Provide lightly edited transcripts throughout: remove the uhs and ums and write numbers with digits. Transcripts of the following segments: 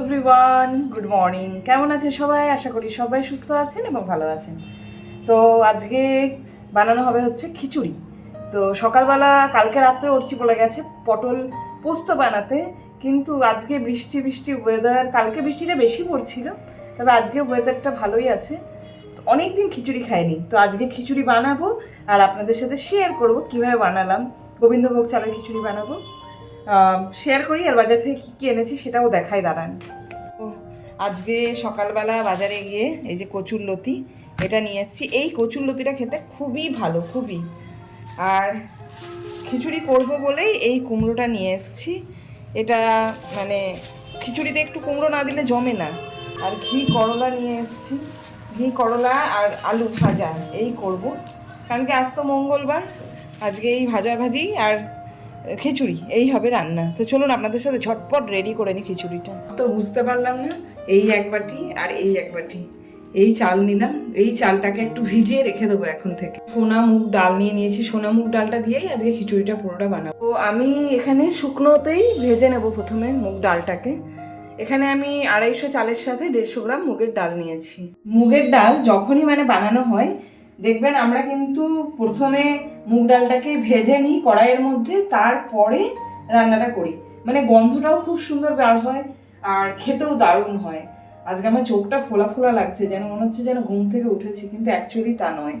Everyone, good morning. কেমন আছেন সবাই? আশা করি সবাই সুস্থ আছেন এবং ভালো আছেন। তো আজকে বানানো হবে হচ্ছে খিচুড়ি। তো সকালবেলা কালকে রাত্রে অর্চি বলে গেছে পটল পোস্ত বানাতে, কিন্তু আজকে বৃষ্টি বৃষ্টি ওয়েদার, কালকে বৃষ্টিটা বেশি পড়ছিল, তবে আজকে ওয়েদারটা ভালোই আছে। অনেক দিন খিচুড়ি খাইনি, তো আজকে খিচুড়ি বানাবো আর আপনাদের সাথে শেয়ার করব কীভাবে বানালাম। গোবিন্দভোগ চালের খিচুড়ি বানাবো, শেয়ার করি, আর বাজার থেকে কী কী এনেছি সেটাও দেখাই, দাঁড়ান। ও আজকে সকালবেলা বাজারে গিয়ে এই যে কচুরলতি এটা নিয়ে এসেছি। এই কচুরলতিটা খেতে খুবই ভালো, খুবই। আর খিচুড়ি করব বলেই এই কুমড়োটা নিয়ে এসেছি। এটা মানে খিচুড়িতে একটু কুমড়ো না দিলে জমে না। আর ঘি করলা নিয়ে এসেছি, ঘি করলা আর আলু ভাজা এই করব, কারণ কি আজ তো মঙ্গলবার, আজকে এই ভাজাভাজি আর খিচুড়ি এই হবে রান্না। তো চলুন আপনাদের সাথে ঝটপট রেডি করে নিই খিচুড়িটা। তো বুঝতে পারলাম না, এই এক বাটি আর এই এক বাটি এই চাল নিলাম। এই চালটাকে একটু ভিজিয়ে রেখে দেবো এখন থেকে। সোনা মুগ ডাল নিয়ে নিয়েছি, সোনা মুগ ডালটা দিয়েই আজকে খিচুড়িটা পুরোটা বানাবো। তো আমি এখানে শুকনোতেই ভেজে নেব প্রথমে মুগ ডালটাকে। এখানে আমি 250 চালের সাথে 150 গ্রাম মুগের ডাল নিয়েছি। মুগের ডাল যখনই মানে বানানো হয় দেখবেন আমরা কিন্তু প্রথমে মুগ ডালটাকে ভেজে নিই কড়াইয়ের মধ্যে, তারপরে রান্নাটা করি। মানে গন্ধটাও খুব সুন্দর বার হয় আর খেতেও দারুণ হয়। আজকে আমার চোখটা ফোলা ফোলা লাগছে, যেন মনে হচ্ছে যেন ঘুম থেকে উঠেছি, কিন্তু অ্যাকচুয়ালি তা নয়।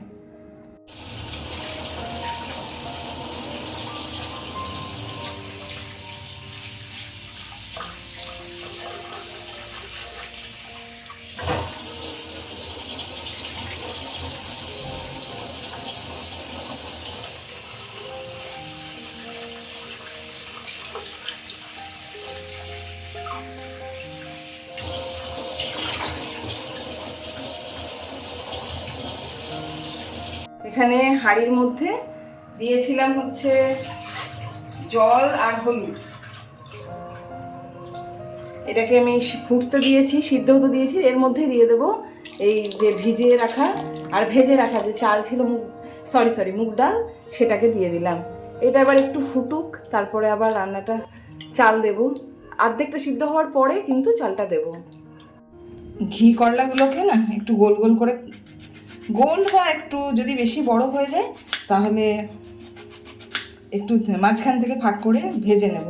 এখানে হাঁড়ির মধ্যে দিয়েছিলাম হচ্ছে জল আর হলুদ। এটাকে আমি ফুটতে দিয়েছি, সিদ্ধ হতে দিয়েছি। এর মধ্যে দিয়ে দেবো এই যে ভিজিয়ে রাখা আর ভেজে রাখা যে চাল ছিল, মুগ ডাল, সেটাকে দিয়ে দিলাম। এটা এবার একটু ফুটুক, তারপরে আবার রান্নাটা চাল দেব। অর্ধেকটা সিদ্ধ হওয়ার পরে কিন্তু চালটা দেব। ঘি করলাগুলোকে না একটু গোল গোল করে, গোল বা একটু যদি বেশি বড় হয়ে যায় তাহলে একটু মাঝখান থেকে ভাগ করে ভেজে নেব।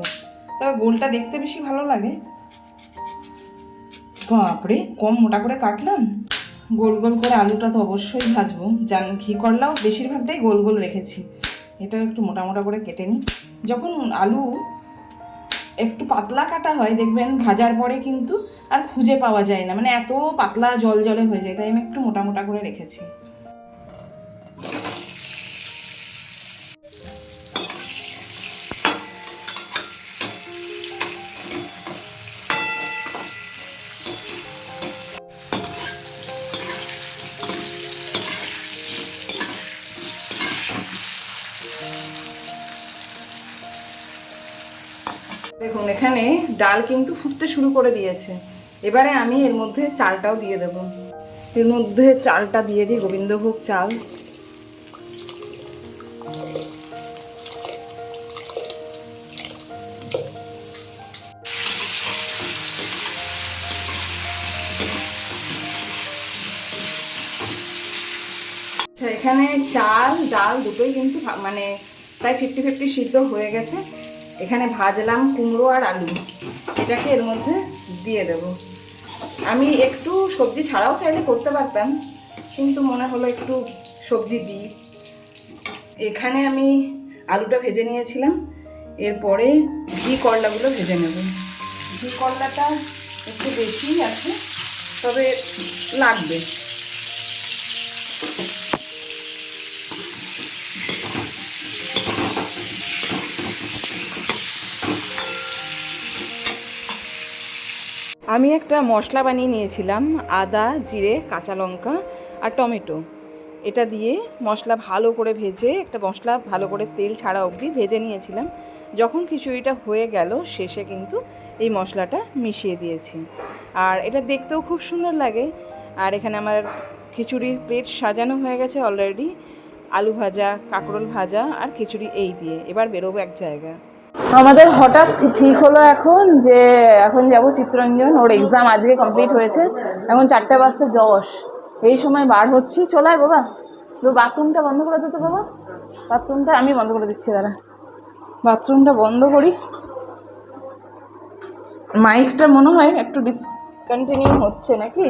তবে গোলটা দেখতে বেশি ভালো লাগে। বাপরে, কম মোটা করে কাটলাম। গোল গোল করে আলুটা তো অবশ্যই ভাজবো, ঘি করলাও বেশিরভাগটাই গোল গোল রেখেছি। এটাও একটু মোটা মোটা করে কেটে নিই। যখন আলু একটু পাতলা কাটা হয় দেখবেন ভাজার পরে কিন্তু আর খুঁজে পাওয়া যায় না, মানে এত পাতলা জল জলে হয়ে যায়, তাই আমি একটু মোটা মোটা করে রেখেছি। দেখুন এখানে ডাল কিন্তু ফুটতে শুরু করে দিয়েছে। এবারে আমি এর মধ্যে চালটাও দিয়ে দেব। এর মধ্যে চালটা দিয়ে দিই, গোবিন্দভোগ চাল। এখানে চাল ডাল দুটোই কিন্তু মানে প্রায় 50-50 সিদ্ধ হয়ে গেছে। এখানে ভাজলাম কুমড়ো আর আলু, এটাকে এর মধ্যে দিয়ে দেব। আমি একটু সবজি ছাড়াও চাইলে করতে পারতাম, কিন্তু মনে হলো একটু সবজি দিই। এখানে আমি আলুটা ভেজে নিয়েছিলাম, এরপরে ঘি করলাগুলো ভেজে নেব। ঘি করলাটা একটু বেশিই আছে, তবে লাগবে। আমি একটা মশলা বানিয়ে নিয়েছিলাম, আদা, জিরে, কাঁচা লঙ্কা আর টমেটো। এটা দিয়ে মশলা ভালো করে ভেজে, একটা মশলা ভালো করে তেল ছাড়া অবধি ভেজে নিয়েছিলাম। যখন খিচুড়িটা হয়ে গেল শেষে কিন্তু এই মশলাটা মিশিয়ে দিয়েছি, আর এটা দেখতেও খুব সুন্দর লাগে। আর এখানে আমার খিচুড়ির প্লেট সাজানো হয়ে গেছে অলরেডি। আলু ভাজা, কাঁকরোল ভাজা আর খিচুড়ি এই দিয়ে এবার বেরোবো এক জায়গায়। আমাদের হঠাৎ ঠিক হলো এখন যে এখন যাব চিত্তরঞ্জন, ওর এক্সাম আজকে কমপ্লিট হয়েছে, এখন 4:10 এই সময় বার হচ্ছি। চলে আয় বাবা, তো বাথরুমটা বন্ধ করে দিতে বাবা, বাথরুমটা আমি বন্ধ করে দিচ্ছি, দাঁড়া বাথরুমটা বন্ধ করি। মাইকটা মনে হয় একটু ডিসকন্টিনিউ হচ্ছে নাকি?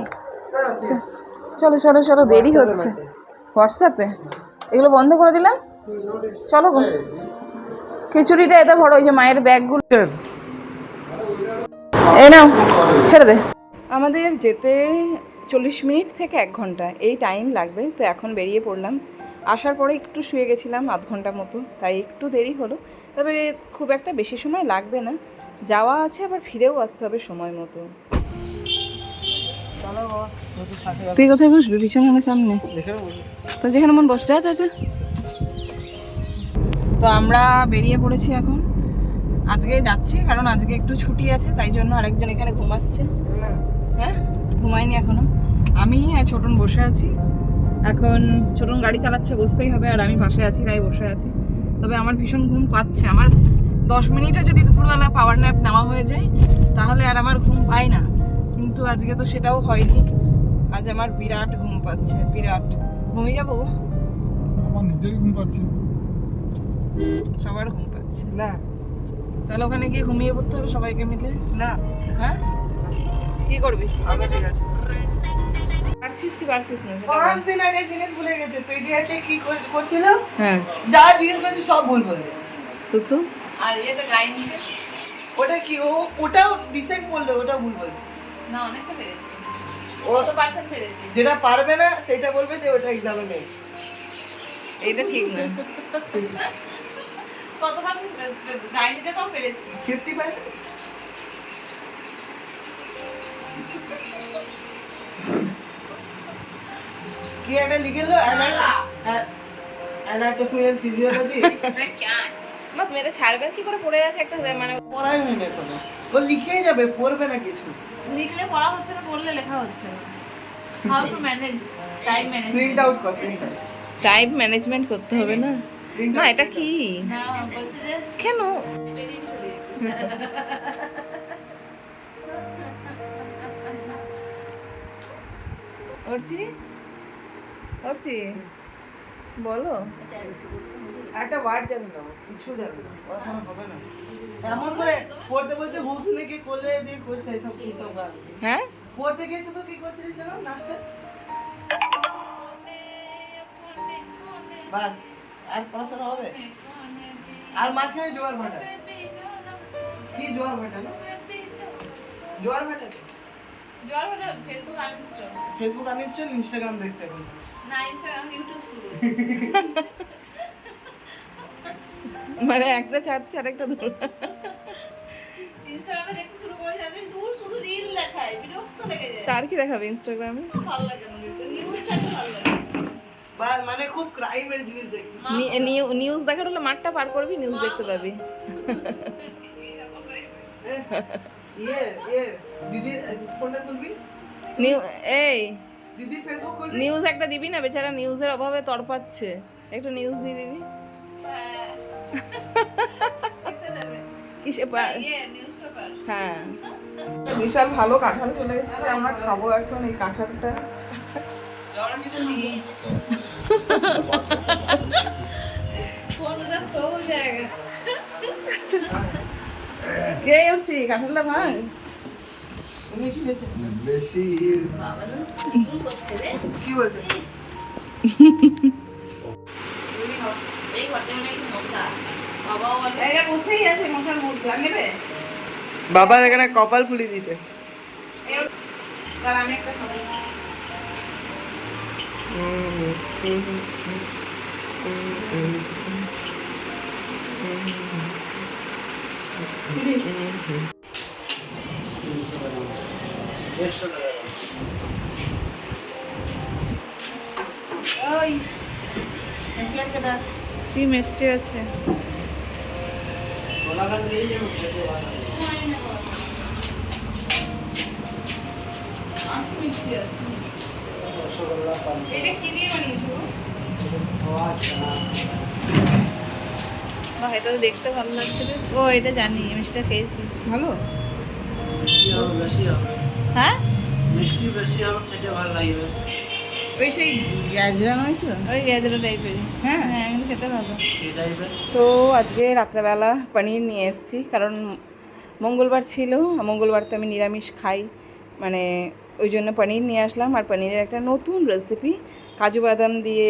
চলো চলো চলো, দেরি হচ্ছে। হোয়াটসঅ্যাপে এগুলো বন্ধ করে দিলাম, চলো গো। খিচুড়িটা এতে ভরো, ওই যে মায়ের ব্যাগগুলো এই নাও, ছেড়ে দে। আমাদের যেতে 40 মিনিট থেকে 1 ঘন্টা এই টাইম লাগবে। তো এখন বেরিয়ে পড়লাম। আসার পরে একটু শুয়ে গেছিলাম আধ ঘন্টা মতো, তাই একটু দেরি হলো। তবে খুব একটা বেশি সময় লাগবে না, যাওয়া আছে আবার ফিরেও আসতে হবে সময় মতো। তুই কোথায় বসবি? পিছনে না সামনে? তো যেখানে মন বস, যা যা যা। তো আমরা বেরিয়ে পড়েছি এখন। আজকে যাচ্ছি কারণ আজকে একটু ছুটি আছে, তাই জন্য আরেকজন এখানে ঘুমাচ্ছে। হ্যাঁ, ঘুমাইনি এখনো। আমি আর ছোটন বসে আছি। এখন ছোটন গাড়ি চালাচ্ছে, বসতেই হবে, আর আমি পাশে আছি তাই বসে আছি। তবে আমার ভীষণ ঘুম পাচ্ছে। আমার 10 মিনিটও যদি দুপুরবেলা পাওয়ার ন্যাপ নেওয়া হয়ে যায় তাহলে আর আমার ঘুম পায় না, কিন্তু আজকে তো সেটাও হয়নি। আজ আমার বিরাট ঘুম পাচ্ছে, বিরাট। ঘুমিয়ে যাবো? আমার নিজেরই ঘুম পাচ্ছে। সবার ঘুম পাচ্ছে না, তাহলে ওখানে গিয়ে ঘুমিয়ে পড়তে হবে সবাইকে মিলে। না, হ্যাঁ, কি করবি? আগে ঠিক আছে। পারছিস কি পারছিস না? 5 দিন আগে জিনিস ভুলে গেছে। পেডিয়াট্রিক কি করছিল, হ্যাঁ, যা জিজ্ঞেস করছি সব ভুল বলে। তো আর এটা গাইন ওটা কি, ওটাও ডিসাইড করলো, ওটাও ভুল বলছে না, অনেকটা পেরেছি। ও তো পার্সেন্ট পেরেছি। যেটা পারবে না সেটা বলবে যে ওটা এক্সামে নেই। এইটা ঠিক না। কত পার্সেন্ট গাইনিতে তো পেরেছি? 50%। কি একটা লিখেলো, অ্যানাটমিক্যাল ফিজিওলজি। মা তুমি এটা ছাড়বে কি করে? পড়ে আছে একটা, মানে পড়াই হয়নি এখনো। ও লিখেই যাবে, পড়বে না কিছু। লিখলে পড়া হচ্ছে না, পড়লে লেখা হচ্ছে না। How to manage time management? Print out করতে টাইম ম্যানেজমেন্ট করতে হবে না? না, এটা কি? না বলছে যে কেন অর্চি, অর্চি বলো। একটা ওয়ার্ড জানি না, কিছু জানি না, পড়াশোনা হবে না। এমন করে পড়তে বলছে হুসনে কে কোলে দিয়ে করছে এইসব কি সব গান। হ্যাঁ, পড়তে গিয়েছো তো কি করছিলিস জানো, নাচটা? বাস, আর পড়াশোনা হবে? আর মাঝখানে জোয়ার ভাটা। কি জোয়ার ভাটা? না জোয়ার ভাটা, জোয়ার ভাটা Facebook uninstall. Facebook uninstall, Instagram দেখছে এখন। না, ইনস্টাগ্রাম ইউটিউব শুরু। মানে একটা ছাড়ছে আর একটা ধরে। ইনস্টাগ্রামে দেখতে শুরু করে যাবে, দূর শুধু রিল দেখায়, বিরক্ত লেগে যায়। তার কি দেখাবে ইনস্টাগ্রামে? ভালো লাগে না দেখতে, নিউজ চাইতে ভালো লাগে। মানে খুব ক্রাইমের জিনিস দেখি। নিউজ দেখার হলে মাঠটা পার করবি, নিউজ দেখতে পাবি। দিদির ফোনটা খুলবি, এই দিদির ফেসবুক খুলবি। নিউজ একটা দিবি না? বেচারা নিউজের অভাবে তড়পাচ্ছে, একটু নিউজ দিয়ে দিবি। কিসে? হ্যাঁ, বিশাল ভালো কাঁঠাল চলে এসেছে, আমরা খাবো এখন এই কাঁঠালটা। কে হচ্ছে কাঁঠালটা ভাঙ? কি বলছে? বসেই আছে মশার মধ্যে, আর নেবে? বাবার এখানে কপাল ফুলি দিয়েছে। আমি একটা খাবো। ওই কি মিষ্টি আছে। মিষ্টি আছে। এটা কি দিয়ে বানিয়েছো? বাহ, এটা তো দেখতে ভালো লাগছে রে। ও এটা জানি, মিষ্টিটা খেয়েছি। ভালো? হ্যাঁ মিষ্টি বেশি হবে খেতে ভালো লাগবে। ওই সেই গ্যাজরা নয় তো? ওই গ্যাজরা টাইপেরই। হ্যাঁ। হ্যাঁ কিন্তু খেতে ভালো। এই টাইপের তো আজকে রাত্রেবেলা পনির নিয়ে এসেছি, কারণ মঙ্গলবার ছিল, মঙ্গলবার তো আমি নিরামিষ খাই, মানে ওই জন্য পনির নিয়ে আসলাম। আর পনিরের একটা নতুন রেসিপি কাজু বাদাম দিয়ে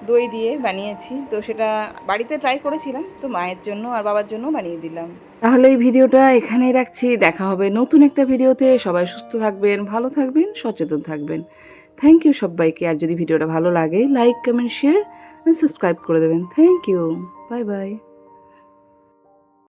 দই দিয়ে বানিয়েছি, তো সেটা বাড়িতে ট্রাই করেছিলাম, তো মায়ের জন্য আর বাবার জন্য বানিয়ে দিলাম। তাহলে এই ভিডিওটা এখানেই রাখছি, দেখা হবে নতুন একটা ভিডিওতে। সবাই সুস্থ থাকবেন, ভালো থাকবেন, সচেতন থাকবেন। থ্যাংক ইউ সবাইকে। আর যদি ভিডিওটা ভালো লাগে লাইক কমেন্ট শেয়ার সাবস্ক্রাইব করে দেবেন। Thank you, bye by.